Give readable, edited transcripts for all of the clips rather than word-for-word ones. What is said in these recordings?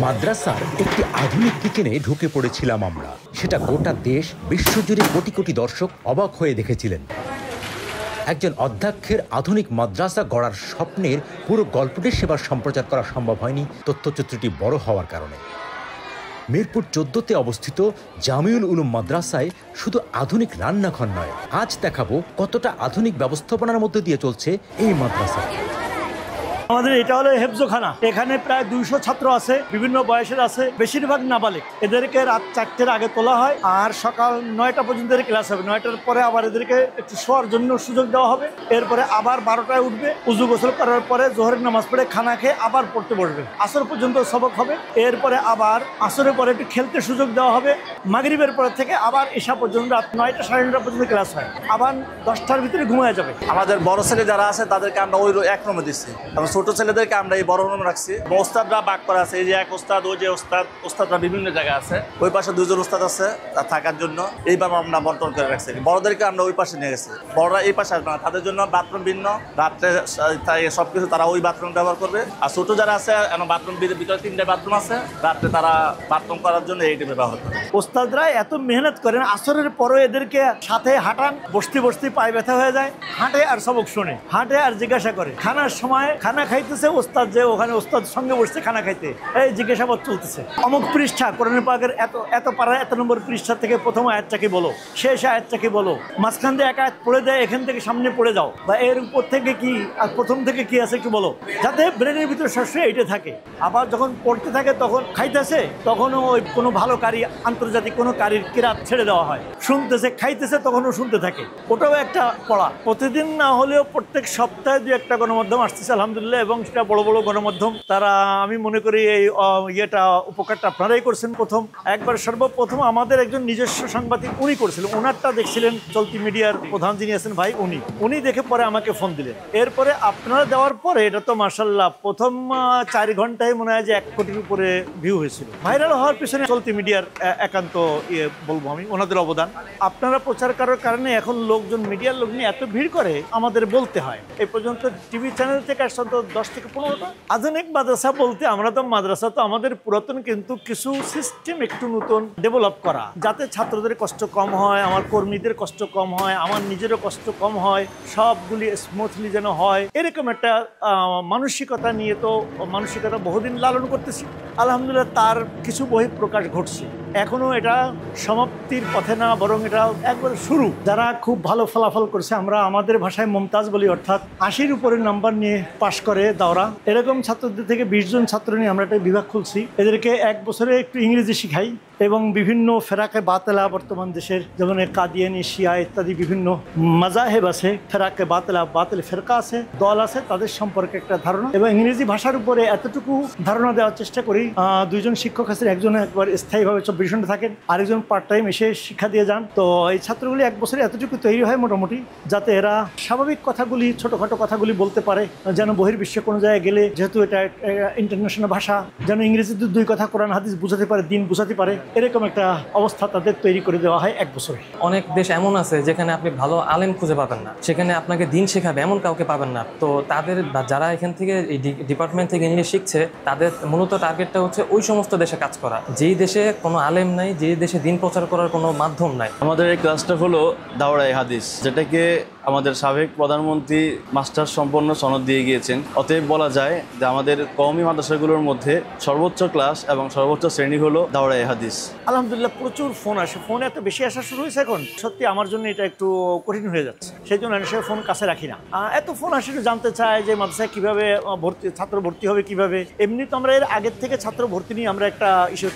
মাদ্রাসার একটি আধুনিক কিচেনে ঢুকে পড়েছিলাম আমরা। সেটা গোটা দেশ, বিশ্বজুড়ে কোটি কোটি দর্শক অবাক হয়ে দেখেছিলেন। একজন অধ্যক্ষের আধুনিক মাদ্রাসা গড়ার স্বপ্নের পুরো গল্পটি সেবার সম্প্রচার করা সম্ভব হয়নি তথ্যচিত্রটি বড় হওয়ার কারণে। মিরপুর 14-তে অবস্থিত জামিউল উলুম মাদ্রাসায় শুধু আধুনিক রান্নাঘর নয়, আজ দেখাবো কতটা আধুনিক ব্যবস্থাপনার মধ্যে দিয়ে চলছে এই মাদ্রাসা। আমাদের এটা হলো হেফজোখানা। এখানে প্রায় 200 ছাত্র আছে, বিভিন্ন বয়সের আছে, বেশিরভাগ নাবালিগ। এদেরকে রাত 4টের আগে তোলা হয় আর সকাল 9টা পর্যন্ত ক্লাস হবে। 9টার পরে আবার এদেরকে একটু শোয়ার জন্য সুযোগ দেওয়া হবে। এরপরে আবার 12টায় উঠবে, উজু গোসল করার পরে জোহরের নামাজ পড়ে খানা খেয়ে আবার পড়তে বসবে। আসর পর্যন্ত সবক হবে। এরপরে আবার আসরের পরে একটু খেলতে সুযোগ দেওয়া হবে। মাগরিবের পরে থেকে আবার এশা পর্যন্ত রাত 9টা সাড়ে 9টা পর্যন্ত ক্লাস হয়। আবার 10টার ভিতরে ঘুমিয়ে যাবে। আমাদের বড় ছেলে যারা আছে তাদেরকে আমরা ওই এক রুমে দিচ্ছি, ছোট ছেলেদেরকে আমরা এই বড় রুমে রাখছি। ওস্তাদরা ভাগ করা আছে, এই যে এক ওস্তাদ, ওই যে ওস্তাদরা বিভিন্ন জায়গায় আছে। ওই পাশে 2জন ওস্তাদ আছে তার থাকার জন্য। এইভাবে আমরা বন্টন করে রাখছি। বড়দেরকে আমরা ওই পাশে নিয়ে গেছি, বড়রা এই পাশে আসবে না, তাদের জন্য বাথরুম ভিন্ন। রাত্রে সবকিছু তারা ওই বাথরুম ব্যবহার করবে। আর ছোট যারা আছে বাথরুম ভিতরে 3টে বাথরুম আছে, রাত্রে তারা বাথরুম করার জন্য এইটা ব্যবহার করে। ওস্তাদরা এত মেহনত করেন, আসরের পরে এদেরকে সাথে হাঁটান, বসতে বসতে পায়ে ব্যথা হয়ে যায়, হাঁটে আর সবক শুনে, হাঁটে আর জিজ্ঞাসা করে। খানার সময় খানা খাইতেছে ওস্তাদ, যে ওখানে ওস্তাদ সঙ্গে বসছে খানা খাইতে, এই জিজ্ঞাসাবাদ চলতেছে। অমুক পৃষ্ঠা কোরআন পাকের এত পারা এত নম্বর পৃষ্ঠা থেকে প্রথম আয়াতটাকে বলো, শেষ আয়াতটাকে বলো, মাঝখান দিয়ে এক আয়াত পড়ে দেয়, এখান থেকে সামনে পড়ে যাও, বা এর উপর থেকে কি আর প্রথম থেকে কি আছে একটু বলো, যাতে ব্রেনের ভিতরে সবসময় এইটা থাকে। আবার যখন পড়তে থাকে তখন খাইতেছে, তখনও ওই কোনো ভালো কারি, আন্তর্জাতিক কোনো কারির কিরাত ছেড়ে দেওয়া হয়। শুনতেছে, খাইতেছে, তখনও শুনতে থাকে। ওটাও একটা পড়া। প্রতিদিন না হলেও প্রত্যেক সপ্তাহে 2-1টা গণমাধ্যম আসতেছে আলহামদুলিল্লাহ, এবং সেটা বড় বড় গণমাধ্যম। তারা, আমি মনে করি এই উপকারটা আপনারাই করছেন। একবার সর্বপ্রথম আমাদের একজন নিজস্ব সাংবাদিক উনি করছিলেন, ওনারটা দেখছিলেন চলতি মিডিয়ার প্রধান যিনি আছেন ভাই, উনি দেখে পরে আমাকে ফোন দিলেন। এরপরে আপনারা দেওয়ার পরে এটা তো মাশাআল্লাহ প্রথম 4 ঘন্টায় মনে হয় যে 1 কোটির উপরে ভিউ হয়েছিল। ভাইরাল হওয়ার পিছনে চলতি মিডিয়ার একান্ত বলবো আমি, ওনাদের অবদান। আপনারা প্রচার করার কারণে এখন লোকজন, মিডিয়ার লোক নিয়ে এত ভিড় করে, আমাদের বলতে হয়। এই পর্যন্ত টিভি চ্যানেল থেকে আসলে 10 থেকে 15টা। আধুনিক মাদ্রাসা বলতে আমরা তো মাদ্রাসা তো আমাদের পুরাতন, কিন্তু কিছু সিস্টেম একটু নতুন ডেভেলপ করা, যাতে ছাত্রদের কষ্ট কম হয়, আমার কর্মীদের কষ্ট কম হয়, আমার নিজেরও কষ্ট কম হয়, সবগুলি স্মুথলি যেন হয়, এরকম একটা মানসিকতা নিয়ে তো মানসিকতা বহুদিন লালন করতেছি। আলহামদুলিল্লাহ তার কিছু বহিঃপ্রকাশ ঘটছে। এখনো এটা সমাপ্তির পথে না, বরং এটা একবার শুরু। যারা খুব ভালো ফলাফল করছে, আমরা আমাদের ভাষায় মুমতাজ বলি, অর্থাৎ 80-র উপরে নাম্বার নিয়ে পাশ করে দাওরা, এরকম ছাত্রদের থেকে 20 জন ছাত্র নিয়ে আমরা একটা বিভাগ খুলছি। এদেরকে 1 বছরে একটু ইংরেজি শিখাই এবং বিভিন্ন ফেরাকে বাতেলা, বর্তমান দেশের যেমন কাদিয়ানি, শিয়া ইত্যাদি বিভিন্ন মাজাহেব আছে, ফেরাকে বাতেলা, বাতিল ফেরকা আছে, দল আছে, তাদের সম্পর্কে একটা ধারণা এবং ইংরেজি ভাষার উপরে এতটুকু ধারণা দেওয়ার চেষ্টা করি। 2 জন শিক্ষক আছেন, একজন একবার স্থায়ীভাবে 24 ঘন্টা থাকেন, আরেকজন পার্ট টাইম এসে শিক্ষা দিয়ে যান। তো এই ছাত্রগুলি 1 বছরে এতটুকু তৈরি হয় মোটামুটি, যাতে এরা স্বাভাবিক কথাগুলি, ছোটোখাটো কথাগুলি বলতে পারে, যেন বহির্বিশ্বে কোনো জায়গায় গেলে, যেহেতু এটা ইন্টারন্যাশনাল ভাষা, যেন ইংরেজিতে 2 কথা কোরআন হাদিস বুঝাতে পারে, দিন বুঝাতে পারে, এরকম একটা অবস্থা তাদের তৈরি করে দেওয়া হয় 1 বছরে। অনেক দেশ এমন আছে যেখানে আপনি ভালো আলেম খুঁজে পাবেন না, সেখানে আপনাকে দিন শেখাবে এমন কাউকে পাবেন না। তো তাদের, যারা এখান থেকে এই ডিপার্টমেন্ট থেকে ইংলিশ শিখছে, তাদের মূলত টার্গেটটা হচ্ছে ওই সমস্ত দেশে কাজ করা, যেই দেশে কোনো আলেম নাই, যেই দেশে দিন প্রচার করার কোনো মাধ্যম নাই। আমাদের এই ক্লাসটা হলো দাওরায়ে হাদিস, যেটাকে আমাদের সাবেক প্রধানমন্ত্রী মাস্টার সম্পন্ন সনদ দিয়ে গিয়েছেন। অতএব বলা যায় যে আমাদের কওমি মাদ্রাসাগুলোর মধ্যে সর্বোচ্চ ক্লাস এবং সর্বোচ্চ শ্রেণী হলো দাওরায়ে হাদিস। আলহামদুলিল্লাহ প্রচুর ফোন আসে, ফোন এত বেশি আসা শুরু হয়েছে এখন, সত্যি আমার জন্য এটা একটু কঠিন হয়ে যাচ্ছে। সেই জন্য আমি ফোন কাছে রাখি না। এত ফোন আসে, জানতে চায় যে মাদ্রাসায় কীভাবে ছাত্র ভর্তি হবে, কিভাবে। এমনি তো আমরা এর আগের থেকে ছাত্র ভর্তি নিয়ে আমরা একটা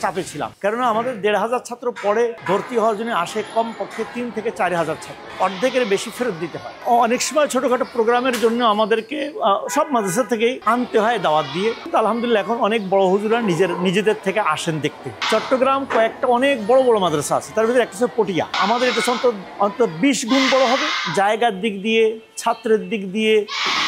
চাপে ছিলাম, কেননা আমাদের 1,500 ছাত্র পড়ে, ভর্তি হওয়ার জন্য আসে কমপক্ষে 3 থেকে 4,000 ছাত্র, অর্ধেকের বেশি ফেরত দিতে হয়। অনেক সময় ছোটোখাটো প্রোগ্রামের জন্য আমাদেরকে সব মাদ্রাসা থেকেই আনতে হয় দাওয়াত দিয়ে, কিন্তু আলহামদুলিল্লাহ এখন অনেক বড় হুজুরা নিজেদের থেকে আসেন দেখতে। চট্টগ্রাম কয়েকটা অনেক বড় বড় মাদ্রাসা আছে, তার ভিতরে একটা হচ্ছে পটিয়া। আমাদের এটা অন্তত 20 গুণ বড় হবে, জায়গার দিক দিয়ে, ছাত্রের দিক দিয়ে,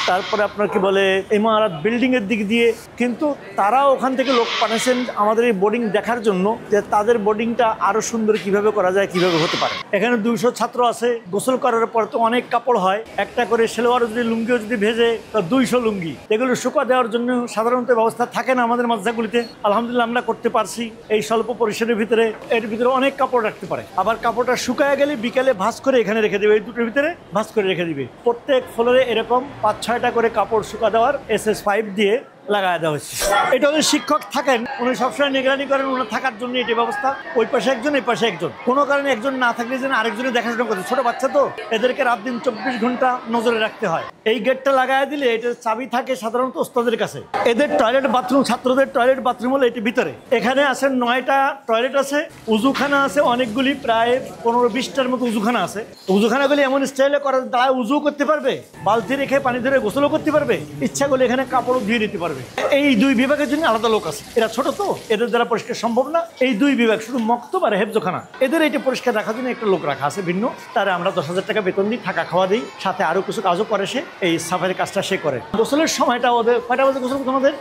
তারপরে আপনার কি বলে ইমারত বিল্ডিংয়ের দিক দিয়ে, কিন্তু তারাও ওখান থেকে লোক পাঠাচ্ছেন আমাদের এই বোর্ডিং দেখার জন্য যে তাদের বোর্ডিংটা আরও সুন্দর কিভাবে করা যায়, কিভাবে হতে পারে। এখানে 200 ছাত্র আছে। গোসল করার পর তো অনেক কাপড় হয়, একটা করে সেলোয়ার যদি লুঙ্গিও যদি ভেজে 200 লুঙ্গি, এগুলো শুকা দেওয়ার জন্য সাধারণত ব্যবস্থা থাকে না আমাদের মাদ্রাসাগুলিতে। আলহামদুলিল্লাহ আমরা করতে পারছি এই স্বল্প পরিসরের ভিতরে। এর ভিতরে অনেক কাপড় রাখতে পারে। আবার কাপড়টা শুকায় গেলে বিকালে ভাঁজ করে এখানে রেখে দেবে, এই দুটোর ভিতরে ভাঁজ করে রেখে দিবে। প্রত্যেক ফ্লোরে এরকম 5-6টা করে কাপড় শুকা দেওয়ার SS5 দিয়ে লাগায় দেওয়া হচ্ছে। এটা হলে শিক্ষক থাকেন, উনি সবসময় নিগরানি করেন, ওনার থাকার জন্য এটি ব্যবস্থা। ওই পাশে একজন, এই পাশে একজন, কোনো কারণে একজন না থাকলে যেন আরেকজনের দেখাশোনা করতে। ছোট বাচ্চা তো, এদেরকে রাত দিন 24 ঘন্টা নজরে রাখতে হয়। এই গেটটা লাগায় দিলে এটার চাবি থাকে সাধারণত ওস্তাদের কাছে। এদের টয়লেট বাথরুম, ছাত্রদের টয়লেট বাথরুম হলো এটি ভিতরে। এখানে আছে 9টা টয়লেট আছে, উজুখানা আছে অনেকগুলি, প্রায় 15-20টার মতো উজুখানা আছে। উজুখানাগুলি এমন স্টাইলে করা দাঁড়ায় উজু করতে পারবে, বালতি রেখে পানি ধরে গোসলও করতে পারবে, ইচ্ছা করলে এখানে কাপড়ও ধুয়ে নিতে পারবে। এই 2 বিভাগের জন্য আলাদা লোক আছে। এরা ছোট তো, এদের দ্বারা পরিষ্কার সম্ভব না। এই 2 বিভাগ শুধু মক্তব আর হেফজখানা, এদের এটা পরিষ্কার রাখার জন্য একটা লোক রাখা আছে ভিন্ন। তারা আমরা 10,000 টাকা বেতন দিই, থাকা খাওয়া দিই, সাথে আরও কিছু কাজও করে। সে এই সাফারির কাজটা সে করে। গোসলের সময়টা ওদের কয়টা বাজে গোসল? তোমাদের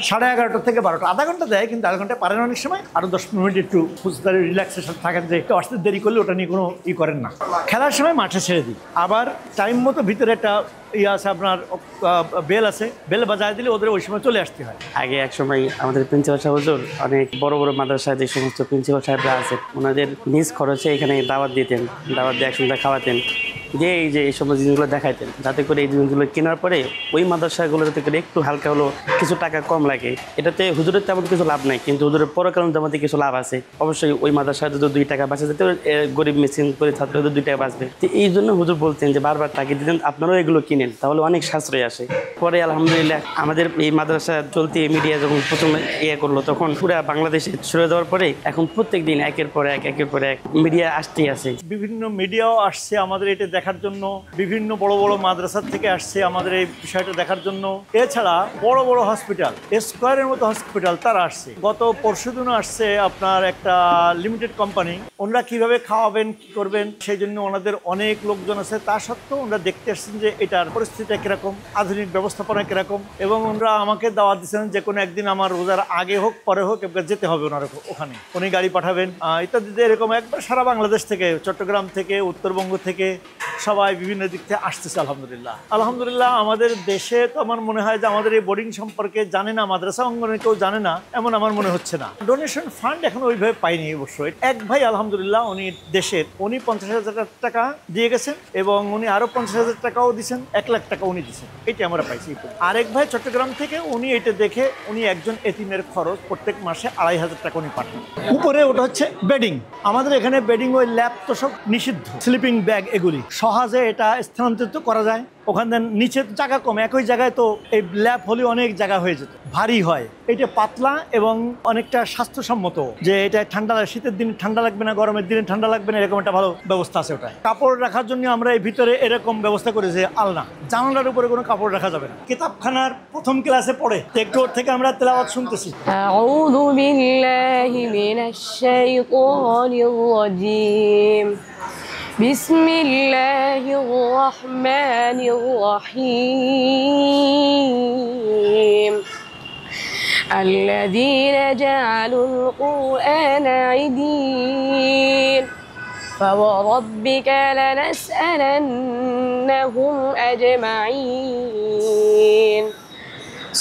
11:30 থেকে 12টা, আধা ঘন্টা দেয়, কিন্তু আধা ঘন্টা পারেন অনেক সময়। আরও 10 মিনিট একটু রিল্যাক্সেশন থাকেন, যে একটু আসতে দেরি করলে ওটা নিয়ে কোনো করেন না। খেলার সময় মাঠে ছেড়ে দিই। আবার টাইম মতো ভিতরে একটা আছে, আপনার বেল আছে, বেল বাজায় দিলে ওদের ওই সময় চলে আসতে হয়। আগে এক সময় আমাদের প্রিন্সিপাল সাহেব হুজুর অনেক বড় বড় মাদ্রাসায় যে সমস্ত প্রিন্সিপাল সাহেবরা আছে, ওনাদের নিজ খরচে এখানে দাওয়াত দিতেন, দাওয়াত দিয়ে একসঙ্গে খাওয়াতেন, যে এই যে এই সমস্ত জিনিসগুলো দেখাইতেন, যাতে করে এই জিনিসগুলো কেনার পরে ওই মাদ্রাসাগুলো যাতে করে একটু হালকা হলো কিছু টাকা কম লাগে। এটাতে হুজুরের তেমন কিছু লাভ নাই, কিন্তু হুজুরের পরকালীন জামাতে কিছু লাভ আছে। অবশ্যই ওই মাদ্রাসায় যদি 2 টাকা বাঁচা যেতে, গরিব মিসকিন করে ছাত্রদের 2 টাকা বাঁচবে। তো এই জন্য হুজুর বলতেন যে বারবার তাকে দিতেন, আপনারাও এগুলো কিনেন, তাহলে অনেক সাশ্রয় আসে। পরে আলহামদুলিল্লাহ আমাদের এই মাদ্রাসা চলতি মিডিয়া যখন প্রথম করলো, তখন পুরো বাংলাদেশে ছড়িয়ে দেওয়ার পরে এখন প্রত্যেক দিন একের পর এক মিডিয়া আসতেই আছে। বিভিন্ন মিডিয়াও আসছে আমাদের এটা দেখার জন্য, বিভিন্ন বড় বড় মাদ্রাসা থেকে আসছে আমাদের এই বিষয়টা দেখার জন্য। এছাড়া বড় বড় হসপিটাল, স্কয়ারের মতো হসপিটাল, তারা আসছে। গত পরশুদিনও আসছে আপনার একটা লিমিটেড কোম্পানি। ওনারা কিভাবে খাওয়াবেন, কি করবেন, সেই জন্য ওনাদের অনেক লোকজন আছে। তা সত্ত্বেও ওনারা দেখতে আসছেন যে এটার পরিস্থিতিটা কিরকম, আধুনিক ব্যবস্থাপনা কিরকম। এবং ওনারা আমাকে দাওয়াত দিচ্ছেন যে কোনো একদিন আমার রোজার আগে হোক পরে হোক একবার যেতে হবে ওনার ওখানে, উনি গাড়ি পাঠাবেন ইত্যাদিতে। এরকম একবার সারা বাংলাদেশ থেকে, চট্টগ্রাম থেকে, উত্তরবঙ্গ থেকে সবাই বিভিন্ন দিক থেকে আসতেছে। আলহামদুলিল্লাহ আলহামদুলিল্লাহ। আমাদের দেশে তো আমার মনে হয় যে আমাদের এই বোর্ডিং সম্পর্কে জানে না, মাদ্রাসা অঙ্গনে কেউ জানে না, এমন আমার মনে হচ্ছে না। ডোনেশন ফান্ড এখন ওইভাবে পাইনি অবশ্যই। এক ভাই আলহামদুলিল্লাহ, উনি দেশের, উনি 50,000 টাকা দিয়ে গেছেন, এবং উনি আরও 50,000 টাকাও দিচ্ছেন, 1 লাখ টাকা উনি দিচ্ছেন। এইটা আমরা পাইছি। আরেক ভাই চট্টগ্রাম থেকে, উনি এটা দেখে উনি একজন এতিমের খরচ প্রত্যেক মাসে 2,500 টাকা উনি পাঠান। উপরে ওটা হচ্ছে বেডিং। আমাদের এখানে বেডিং, ওই ল্যাব তো সব নিষিদ্ধ, স্লিপিং ব্যাগ এগুলি সহজে এটা স্থানান্তরিত করা যায়। ওখানে নিচে জায়গা কম, একই জায়গায় তো এই ল্যাব হলে অনেক জায়গা হয়ে যেত, ভারী হয়। এটা পাতলা এবং অনেকটা স্বাস্থ্যসম্মত, যে এটা ঠান্ডা, শীতের দিনে ঠান্ডা লাগবে না, গরমের দিনে ঠান্ডা লাগবে না, এরকম একটা ভালো ব্যবস্থা আছে ওটায়। কাপড় রাখার জন্য আমরা এই ভিতরে এরকম ব্যবস্থা করেছি, আলনা, জানালার উপরে কোনো কাপড় রাখা যাবে না। কিতাবখানার প্রথম ক্লাসে পড়ে একটু ওর থেকে আমরা তেলাওয়াত শুনতেছি। আউযু বিল্লাহি মিনাশ শাইতানির রাজীম। বিসমিল্লাহির রহমানির রহিম। الذين جعلوا القرآن عِضِينَ فوربك لنسألنهم أجمعين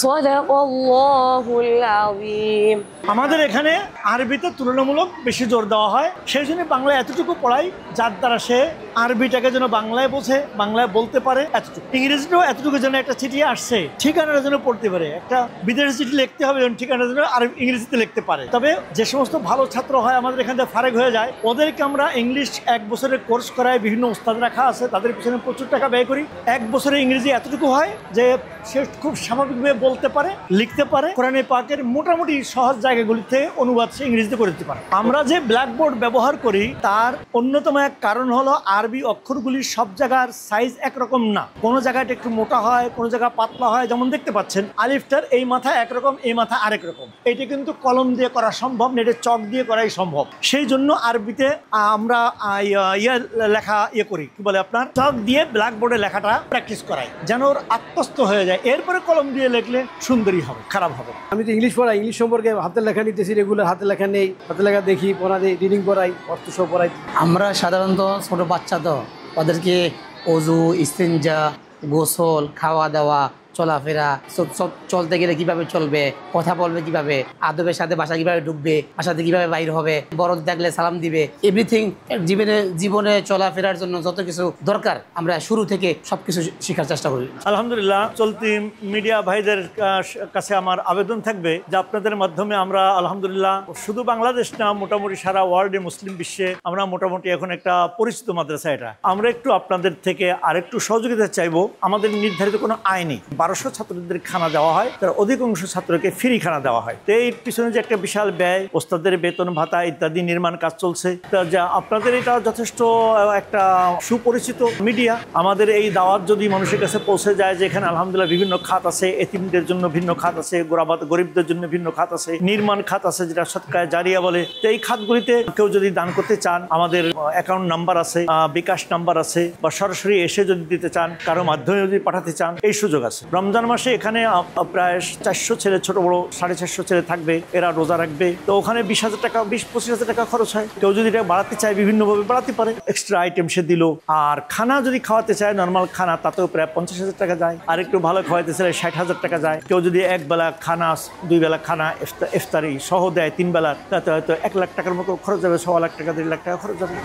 صدق الله العظيم। আমাদের এখানে আরবিতে তুলনামূলক বেশি জোর দেওয়া হয়, সেই জন্য বাংলায় এতটুকু পড়াই যার দ্বারা সে আরবিটাকে যেন বাংলায় বোঝে, বাংলায় বলতে পারে এতটুকু। ইংরেজিটাও এতটুকু যেন একটা চিঠি আসছে ঠিকানাটা যেন পড়তে পারে, একটা বিদেশি চিঠি লিখতে হবে যেন ঠিকানা যেন আর ইংরেজিতে লিখতে পারে। তবে যে সমস্ত ভালো ছাত্র হয় আমাদের এখান থেকে ফারেক হয়ে যায়, ওদেরকে আমরা ইংলিশ 1 বছরের কোর্স করায়, বিভিন্ন উস্তাদ রাখা আছে, তাদের পিছনে প্রচুর টাকা ব্যয় করি। 1 বছরে ইংরেজি এতটুকু হয় যে সে খুব স্বাভাবিকভাবে বলতে পারে, লিখতে পারে, কোরআনে পাকের মোটামুটি সহজ জায়গাগুলিতে অনুবাদ সে ইংরেজিতে করে দিতে পারে। আমরা যে ব্ল্যাকবোর্ড ব্যবহার করি তার অন্যতম এক কারণ হলো আরবি অক্ষরগুলির সব জায়গার সাইজ একরকম না, কোনো জায়গায় একটু মোটা হয়, কোনো জায়গায় পাতলা হয়। যেমন দেখতে পাচ্ছেন আলিফটার এই মাথা একরকম, এই মাথা আরেক রকম। এটা কিন্তু কলম দিয়ে করা সম্ভব না, এটা চক দিয়ে করাই সম্ভব। সেই জন্য আরবিতে আমরা লেখা করি, কি বলে আপনার, চক দিয়ে ব্ল্যাকবোর্ডে লেখাটা প্র্যাকটিস করাই যেন ওর আত্মস্থ হয়ে যায়। এরপরে কলম দিয়ে লিখলে সুন্দরী হবে, খারাপ হবে। আমি তো ইংলিশ পড়াই, ইংলিশ সম্পর্কে হাতের লেখা নিতেছি রেগুলার, হাতের লেখা নেই, হাতের লেখা দেখি, পড়া দিই, রিডিং পড়াই, অর্থ সহ পড়াই। আমরা সাধারণত ছোট বাচ্চা তো ওদেরকে অজু, ইস্তেঞ্জা, গোসল, খাওয়া দাওয়া, চলাফেরা, চলতে গেলে কিভাবে চলবে, কথা বলবে কিভাবে, আদবের সাথে বাসা কিভাবে ঢুকবে, বাসাতে কিভাবে বাইর হবে, বড় দেখলে সালাম দিবে, এভরিথিং জীবনে চলাফেরার জন্য যত কিছু দরকার আমরা শুরু থেকে সবকিছু শেখার চেষ্টা করি। আলহামদুলিল্লাহ, চলতি মিডিয়া ভাইদের কাছে আমার আবেদন থাকবে যে আপনাদের মাধ্যমে আমরা আলহামদুলিল্লাহ শুধু বাংলাদেশ না, মোটামুটি সারা ওয়ার্ল্ডে, মুসলিম বিশ্বে আমরা মোটামুটি এখন একটা পরিচিত মাদ্রাসা। এটা আমরা একটু আপনাদের থেকে আরেকটু সহযোগিতা চাইবো। আমাদের নির্ধারিত কোনো আয় নেই, 1200 ছাত্রদের খানা দেওয়া হয়, তার অধিকাংশ ছাত্রকে ফ্রি খানা দেওয়া হয়। তো এই পিছনে যে একটা বিশাল ব্যয়, ওস্তাদের বেতন ভাতা ইত্যাদি, নির্মাণ কাজ চলছে। যা আপনাদের এটা যথেষ্ট একটা সুপরিচিত মিডিয়া। আমাদের এই দাওয়াত যদি মানুষের কাছে পৌঁছে যায় যে এখানে আলহামদুলিল্লাহ বিভিন্ন খাত আছে, এতিমদের জন্য ভিন্ন খাত আছে, গরিবদের জন্য ভিন্ন খাত আছে, নির্মাণ খাত আছে যেটা সদকায়ে জারিয়া বলে। তো এই খাতগুলিতে কেউ যদি দান করতে চান, আমাদের অ্যাকাউন্ট নাম্বার আছে, বিকাশ নাম্বার আছে, বা সরাসরি এসে যদি দিতে চান, কারো মাধ্যমে যদি পাঠাতে চান, এই সুযোগ আছে। রমজান মাসে এখানে প্রায় 400 ছেলে, ছোট বড় 450 ছেলে থাকবে, এরা রোজা রাখবে। তো ওখানে 20,000 টাকা, 20-25,000 টাকা খরচ হয়। কেউ যদি এটা বাড়াতে চায় বিভিন্নভাবে বাড়াতে পারে, এক্সট্রা আইটেম সে দিল। আর খানা যদি খাওয়াতে চায়, নর্মাল খানা, তাতেও প্রায় 50,000 টাকা যায়। আর একটু ভালো খাওয়াতে চাইলে 60,000 টাকা যায়। কেউ যদি এক বেলা খানা, 2 বেলা খানা, ইফতারি সহ দেয় 3 বেলা, তাতে হয়তো 1 লাখ টাকার মতো খরচ যাবে, 1.25 লাখ টাকা, 1.5 লাখ টাকা খরচ যাবে।